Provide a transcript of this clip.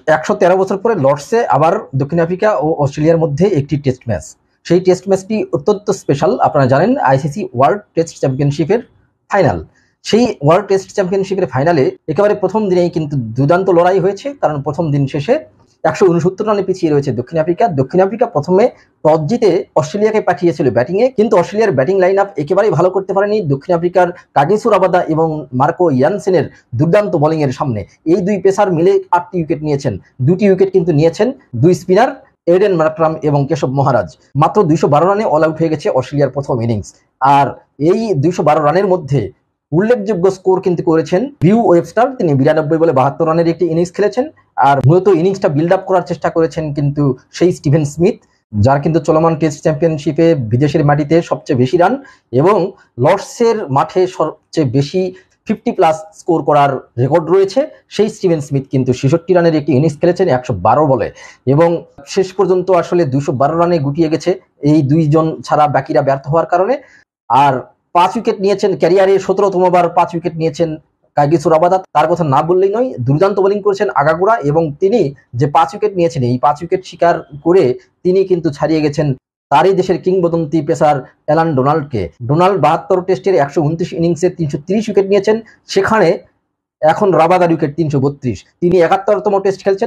113 বছর পরে লর্ডসে আবার দক্ষিণ আফ্রিকা ও অস্ট্রেলিয়ার মধ্যে একটি টেস্ট ম্যাচ। সেই টেস্ট ম্যাচটি অত্যন্ত স্পেশাল। আপনারা জানেন আইসিসি ওয়ার্ল্ড টেস্ট চ্যাম্পিয়নশিপের ফাইনাল। সেই ওয়ার্ল্ড টেস্ট চ্যাম্পিয়নশিপের ফাইনালে একেবারে প্রথম দিনেই কিন্তু দুর্দান্ত লড়াই হয়েছে, কারণ প্রথম দিন শেষে 169 রানে পিছিয়ে রয়েছে দক্ষিণ আফ্রিকা। দক্ষিণ আফ্রিকা প্রথমে টস জিতে অস্ট্রেলিয়াকে পাঠিয়েছিল ব্যাটিংয়ে, কিন্তু অস্ট্রেলিয়ার ব্যাটিং লাইন আপ একেবারেই ভালো করতে পারেনি দক্ষিণ আফ্রিকার কাগিসো রাবাদা এবং মার্কো ইয়ানসেনের দুর্দান্ত বোলিংয়ের সামনে। এই দুই পেসার মিলে 8টি উইকেট নিয়েছেন। 2টি উইকেট কিন্তু নিয়েছেন দুই স্পিনার এডেন মার্করাম এবং কেশব মহারাজ। মাত্র 212 রানে অল আউট হয়ে গেছে অস্ট্রেলিয়ার প্রথম ইনিংস। আর এই 212 রানের মধ্যে উল্লেখযোগ্য স্কোর কিন্তু করেছেন বিউ ওয়েবস্টার। তিনি 92 বলে 72 রানের একটি ইনিংস খেলেছেন। আর মূলত ইনিংসটা বিল্ড আপ করার চেষ্টা করেছেন কিন্তু সেই স্টিভেন স্মিথ, যার কিন্তু চলমান টেস্ট চ্যাম্পিয়নশিপে বিদেশের মাটিতে সবচেয়ে বেশি রান এবং লর্ডসের মাঠে সবচেয়ে বেশি 50+ স্কোর করার রেকর্ড রয়েছে। সেই স্টিভেন স্মিথ কিন্তু 66 রানের একটি ইনিংস খেলেছেন 112 বলে, এবং শেষ পর্যন্ত আসলে 212 রানে গুটিয়ে গেছে এই দুইজন ছাড়া বাকিরা ব্যর্থ হওয়ার কারণে। আর 5 উইকেট নিয়েছেন, ক্যারিয়ারে 17তম বার 5 উইকেট নিয়েছেন কাগিসো রাবাদা। তার কথা না বললেই নয়, দুর্দান্ত বোলিং করেছেন আগাগোড়া, এবং তিনি যে 5 উইকেট নিয়েছেন এই 5 উইকেট শিকার করে তিনি কিন্তু ছাড়িয়ে গেছেন তারই দেশের কিংবদন্তি পেসার অ্যালান ডোনাল্ডকে। ডোনাল্ড 72 টেস্টের 129 ইনিংসে 330 উইকেট নিয়েছেন, সেখানে এখন রাবাদার উইকেট 332। তিনি 71তম টেস্ট খেলছেন।